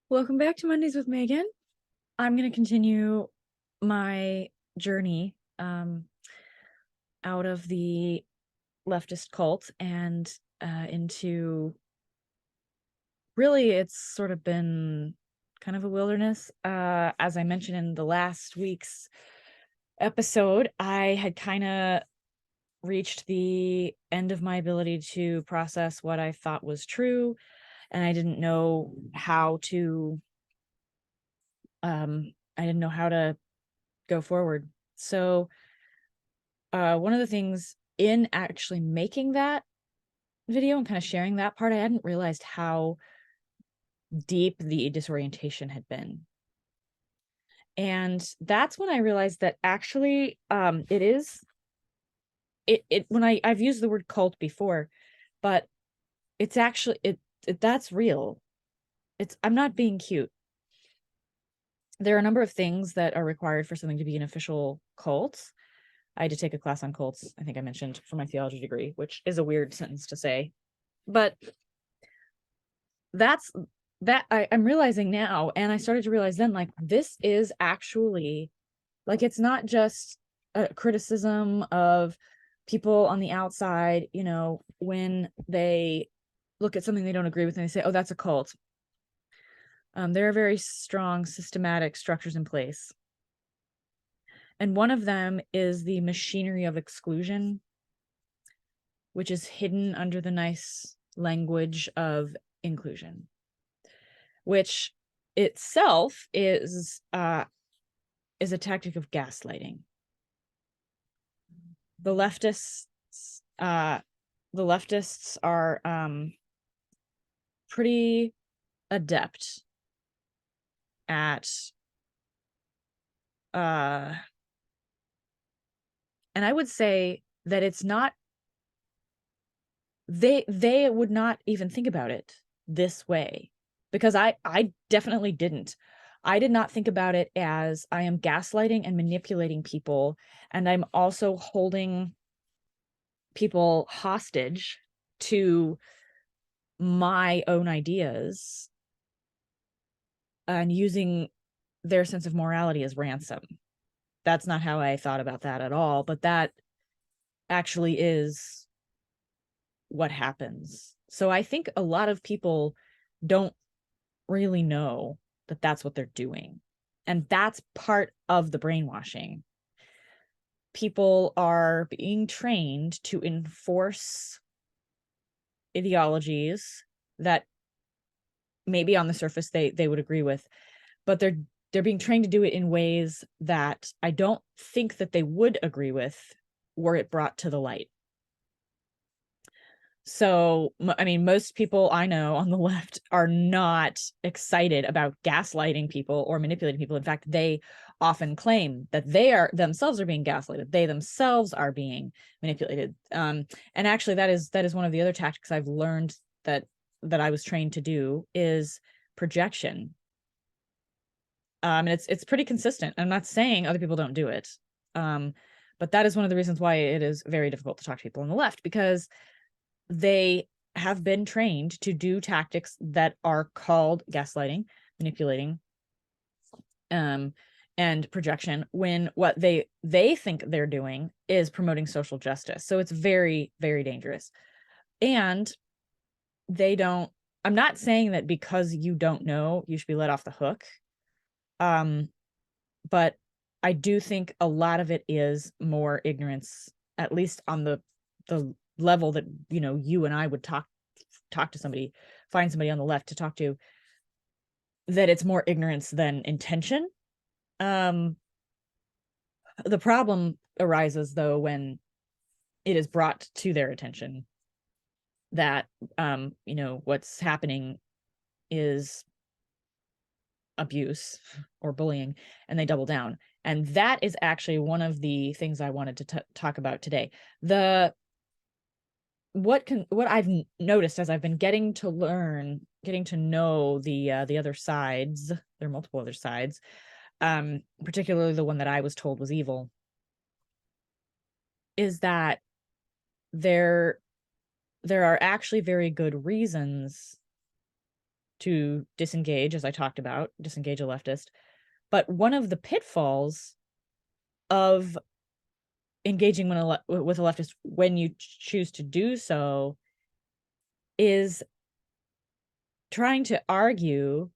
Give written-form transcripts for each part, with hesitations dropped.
Welcome back to Mondays with Megan. I'm going to continue my journey out of the leftist cult and into really it's sort of been kind of a wilderness. As I mentioned in the last week's episode, I had kind of reached the end of my ability to process what I thought was true, and I didn't know how to go forward. So one of the things in actually making that video and kind of sharing that part, I hadn't realized how deep the disorientation had been. And that's when I realized that actually it when I've used the word cult before, but it's actually that's real. I'm not being cute. There are a number of things that are required for something to be an official cult. I had to take a class on cults, I think I mentioned, for my theology degree, which is a weird sentence to say. But that's I'm realizing now, and I started to realize then, like, this is actually, like, it's not just a criticism of people on the outside, when they look at something they don't agree with and they say, oh, that's a cult. There are very strong systematic structures in place. And one of them is the machinery of exclusion, which is hidden under the nice language of inclusion, which itself is a tactic of gaslighting. The leftists are pretty adept at and I would say that it's not, they would not even think about it this way, because I definitely didn't. I did not think about it as I am gaslighting and manipulating people, and I'm also holding people hostage to my own ideas and using their sense of morality as ransom. That's not how I thought about that at all, but that actually is what happens. So I think a lot of people don't really know that that's what they're doing. And that's part of the brainwashing. People are being trained to enforce ideologies that maybe on the surface they would agree with, but they're being trained to do it in ways that I don't think that they would agree with were it brought to the light. So, I mean, most people I know on the left are not excited about gaslighting people or manipulating people. In fact, they often claim that they are themselves are being gaslighted. They themselves are being manipulated. And actually, that is one of the other tactics I've learned that I was trained to do is projection. And it's pretty consistent. I'm not saying other people don't do it, but that is one of the reasons why it is very difficult to talk to people on the left, because they have been trained to do tactics that are called gaslighting, manipulating, and projection, when what they think they're doing is promoting social justice. So it's very, very dangerous. And they don't, I'm not saying that because you don't know, you should be let off the hook. But I do think a lot of it is more ignorance, at least on the level that, you and I would talk to somebody, find somebody on the left to talk to, that it's more ignorance than intention. The problem arises, though, when it is brought to their attention that, what's happening is abuse or bullying, and they double down. And that is actually one of the things I wanted to talk about today. What I've noticed as I've been getting to know the other sides. There are multiple other sides, particularly the one that I was told was evil, is that there are actually very good reasons to disengage, as I talked about, disengage a leftist. But one of the pitfalls of engaging with a leftist when you choose to do so is trying to argue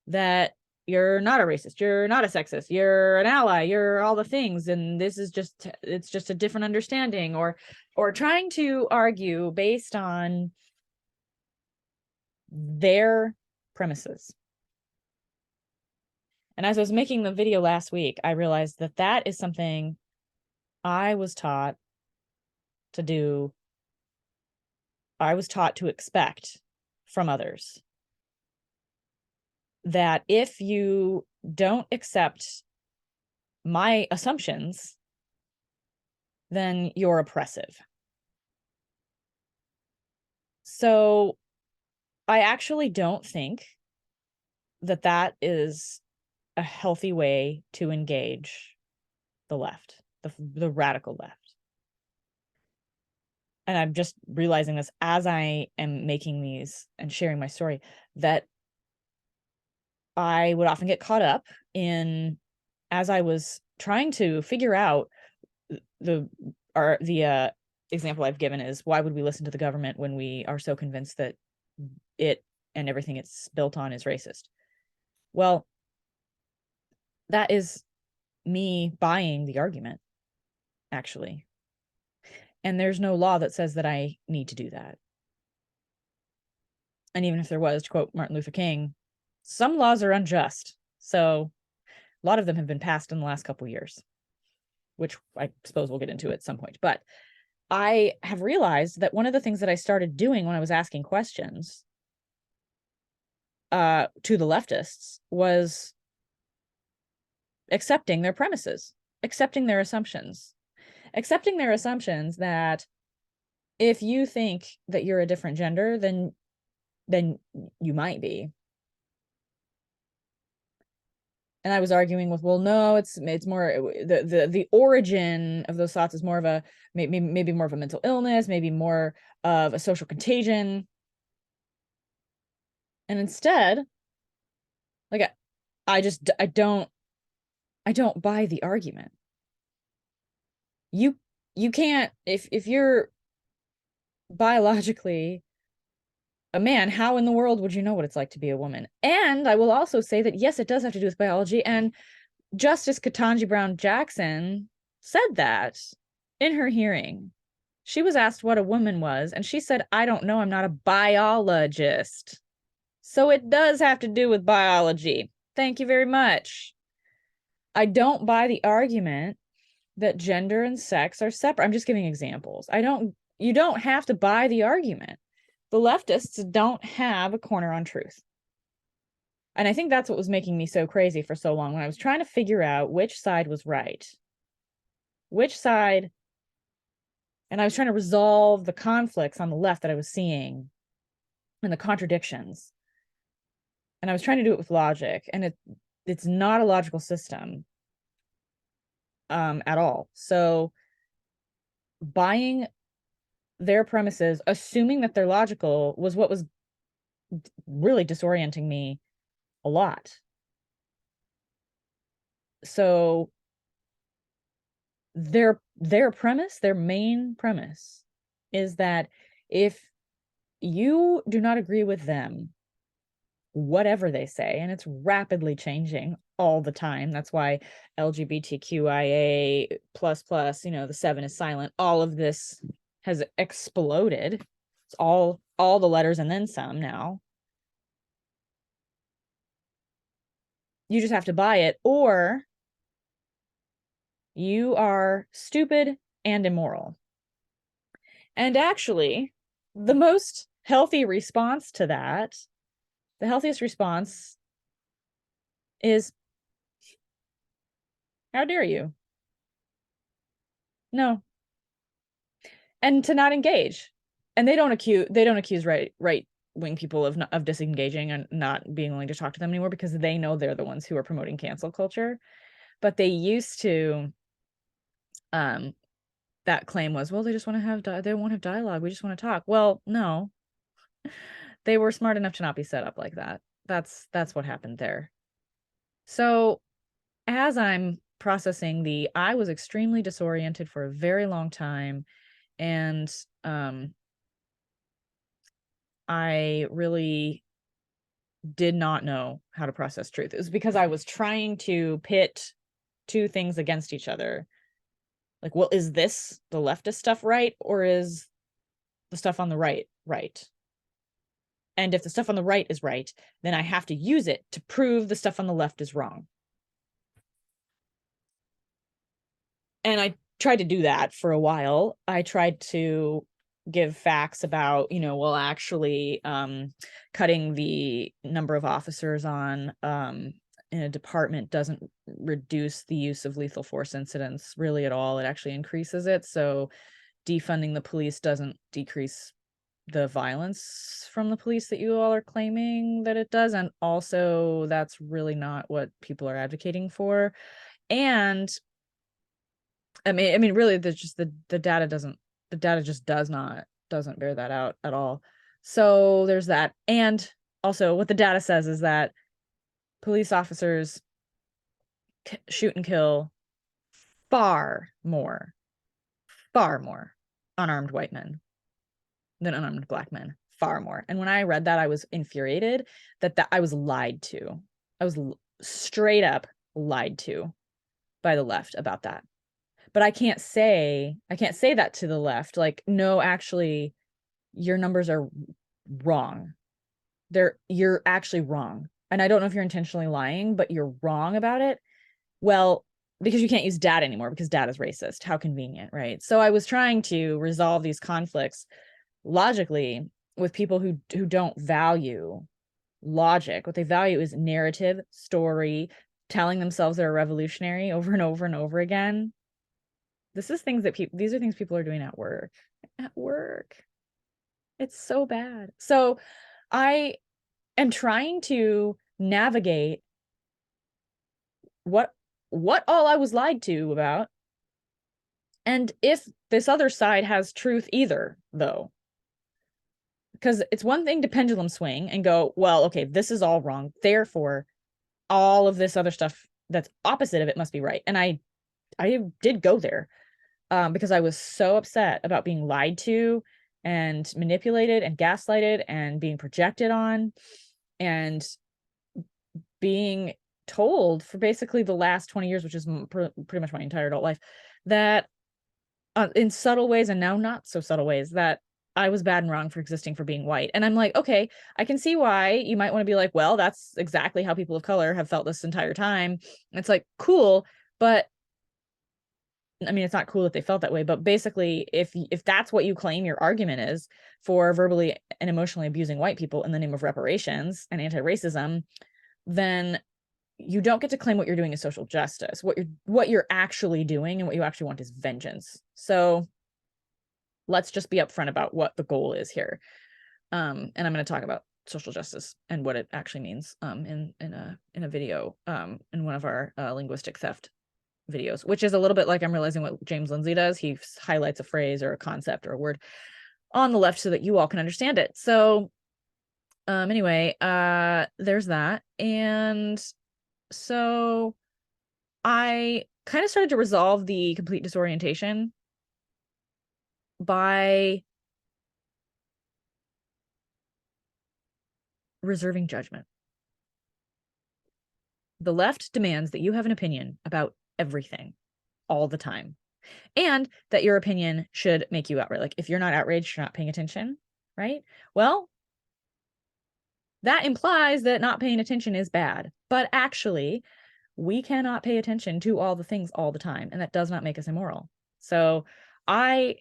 that you're not a racist, you're not a sexist, you're an ally, you're all the things, and this is just, it's just a different understanding, or trying to argue based on their premises. And as I was making the video last week, I realized that that is something I was taught to do. I was taught to expect from others. That if you don't accept my assumptions, then you're oppressive. So I actually don't think that that is a healthy way to engage the left, the radical left. And I'm just realizing this as I am making these and sharing my story, that I would often get caught up in, as I was trying to figure out the example I've given is, why would we listen to the government when we are so convinced that it and everything it's built on is racist? Well, that is me buying the argument, actually. And there's no law that says that I need to do that. And even if there was, to quote Martin Luther King, some laws are unjust. So a lot of them have been passed in the last couple of years, which I suppose we'll get into at some point. But I have realized that one of the things that I started doing when I was asking questions to the leftists was accepting their premises, accepting their assumptions that if you think that you're a different gender, then you might be. And I was arguing with, well, no, it's more the origin of those thoughts is more of a maybe more of a mental illness, maybe more of a social contagion. And instead, like I don't buy the argument. You can't, if you're biologically a man, how in the world would you know what it's like to be a woman? And I will also say that, yes, it does have to do with biology. And Justice Ketanji Brown Jackson said that in her hearing. She was asked what a woman was, and she said, I don't know, I'm not a biologist. So it does have to do with biology. Thank you very much. I don't buy the argument that gender and sex are separate. I'm just giving examples. You don't have to buy the argument. The leftists don't have a corner on truth. And I think that's what was making me so crazy for so long, when I was trying to figure out which side was right. Which side, and I was trying to resolve the conflicts on the left that I was seeing and the contradictions. And I was trying to do it with logic, and it's not a logical system at all. So buying their premises, assuming that they're logical, was what was really disorienting me a lot. So their premise, their main premise, is that if you do not agree with them, whatever they say, and it's rapidly changing all the time. That's why LGBTQIA plus, the 7 is silent. All of this has exploded. It's all the letters and then some now. You just have to buy it, or you are stupid and immoral. And actually, the most healthy response to that, the healthiest response is, how dare you? No. And to not engage. And they don't accuse right wing people of disengaging and not being willing to talk to them anymore, because they know they're the ones who are promoting cancel culture. But they used to, that claim was, well, they just want to have, they won't have dialogue. We just want to talk. Well, no, They were smart enough to not be set up like that. That's what happened there. So as I'm processing I was extremely disoriented for a very long time, and I really did not know how to process truth. It was because I was trying to pit two things against each other. Like, well, is this the leftist stuff right, or is the stuff on the right right? And if the stuff on the right is right, then I have to use it to prove the stuff on the left is wrong. And I tried to do that for a while. I tried to give facts about, well, actually, cutting the number of officers on in a department doesn't reduce the use of lethal force incidents really at all. It actually increases it. So defunding the police doesn't decrease the violence from the police that you all are claiming that it does. And also, that's really not what people are advocating for. And I mean, really, there's just the data just doesn't bear that out at all. So there's that. And also, what the data says is that police officers shoot and kill far more unarmed white men than unarmed black men. Far more. And when I read that, I was infuriated that I was lied to. I was straight up lied to by the left about that. But I can't say that to the left. Like, no, actually, your numbers are wrong. You're actually wrong. And I don't know if you're intentionally lying, but you're wrong about it. Well, because you can't use data anymore because data is racist. How convenient, right? So I was trying to resolve these conflicts logically with people who don't value logic. What they value is narrative, story, telling themselves they're revolutionary over and over and over again. These are things people are doing at work. It's so bad. So I am trying to navigate what all I was lied to about, and if this other side has truth either, though. Because it's one thing to pendulum swing and go, well, okay, this is all wrong, therefore all of this other stuff that's opposite of it must be right. And I did go there. Because I was so upset about being lied to and manipulated and gaslighted and being projected on and being told for basically the last 20 years, which is pretty much my entire adult life, that in subtle ways and now not so subtle ways, that I was bad and wrong for existing, for being white. And I'm like, okay, I can see why you might want to be like, well, that's exactly how people of color have felt this entire time. And it's like, cool, but I mean, it's not cool that they felt that way, but basically, if that's what you claim your argument is for verbally and emotionally abusing white people in the name of reparations and anti-racism, then you don't get to claim what you're doing is social justice. What you're actually doing and what you actually want is vengeance. So let's just be upfront about what the goal is here. And I'm going to talk about social justice and what it actually means in a video in one of our linguistic theft videos, which is a little bit like I'm realizing what James Lindsay does. He highlights a phrase or a concept or a word on the left so that you all can understand it. So anyway, there's that. And so I kind of started to resolve the complete disorientation by reserving judgment. The left demands that you have an opinion about everything all the time, and that your opinion should make you outraged. Like, if you're not outraged, you're not paying attention, right? Well, that implies that not paying attention is bad. But actually, we cannot pay attention to all the things all the time, and that does not make us immoral. So I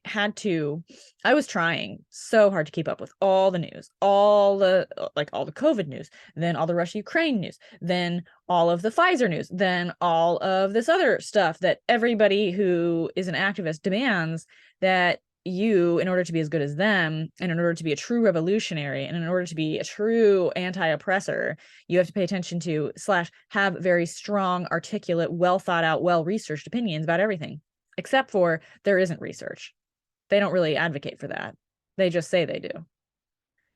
was trying so hard to keep up with all the news, all the COVID news, then all the Russia-Ukraine news, then all of the Pfizer news, then all of this other stuff that everybody who is an activist demands that you, in order to be as good as them, and in order to be a true revolutionary, and in order to be a true anti-oppressor, you have to pay attention to / have very strong, articulate, well thought out, well-researched opinions about everything. Except for there isn't research. They don't really advocate for that. They just say they do.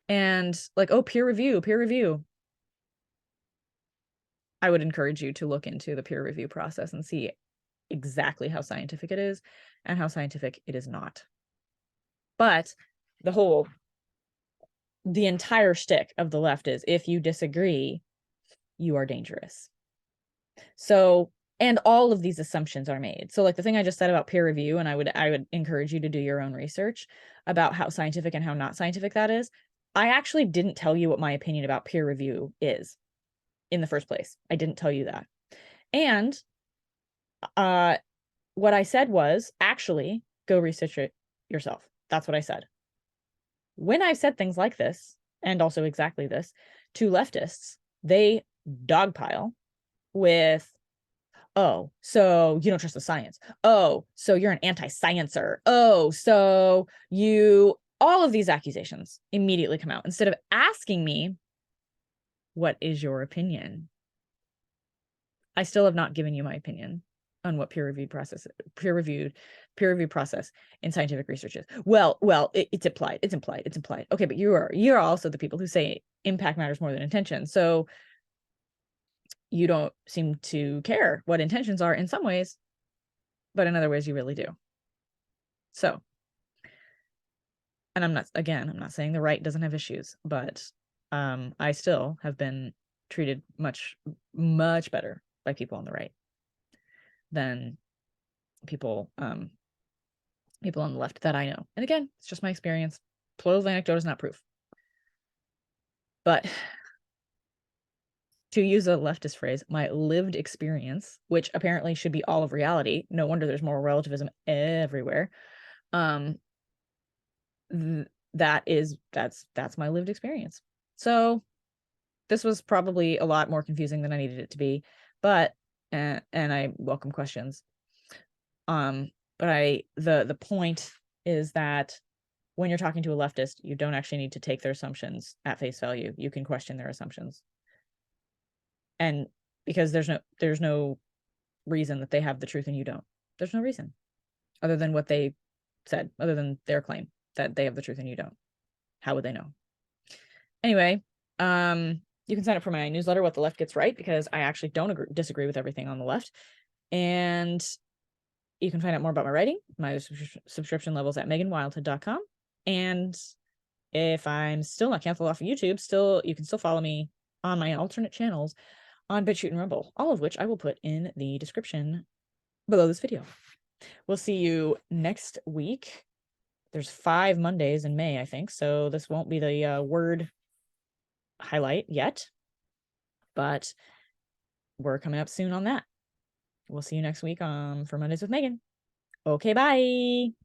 And like, oh, peer review, peer review. I would encourage you to look into the peer review process and see exactly how scientific it is and how scientific it is not. But the entire shtick of the left is, if you disagree, you are dangerous. So, and all of these assumptions are made. So like the thing I just said about peer review, and I would encourage you to do your own research about how scientific and how not scientific that is. I actually didn't tell you what my opinion about peer review is in the first place. I didn't tell you that. And what I said was, actually go research it yourself. That's what I said. When I said things like this, and also exactly this, to leftists, they dogpile with, oh, so you don't trust the science. Oh, so you're an anti-sciencer. Oh, so all of these accusations immediately come out instead of asking me, what is your opinion? I still have not given you my opinion on what peer review process in scientific research is. Well, it's implied. It's implied. Okay, but you're also the people who say impact matters more than intention. So you don't seem to care what intentions are in some ways, but in other ways you really do. So, and I'm not saying the right doesn't have issues, but I still have been treated much better by people on the right than people on the left that I know. And again, it's just my experience. Total anecdote is not proof. But to use a leftist phrase, my lived experience, which apparently should be all of reality. No wonder there's moral relativism everywhere. That's my lived experience. So this was probably a lot more confusing than I needed it to be, but and I welcome questions. But the point is that when you're talking to a leftist, you don't actually need to take their assumptions at face value. You can question their assumptions. And because there's no reason that they have the truth and you don't. There's no reason other than what they said, other than their claim that they have the truth and you don't. How would they know? Anyway, you can sign up for my newsletter, What the Left Gets Right, because I actually don't disagree with everything on the left. And you can find out more about my writing, my subscription levels at meganwildhood.com. And if I'm still not canceled off of YouTube, you can still follow me on my alternate channels on BitChute and Rumble, all of which I will put in the description below this video. We'll see you next week. There's 5 Mondays in May, I think, so this won't be the word highlight yet, but we're coming up soon on that. We'll see you next week for Mondays with Megan. Okay, bye.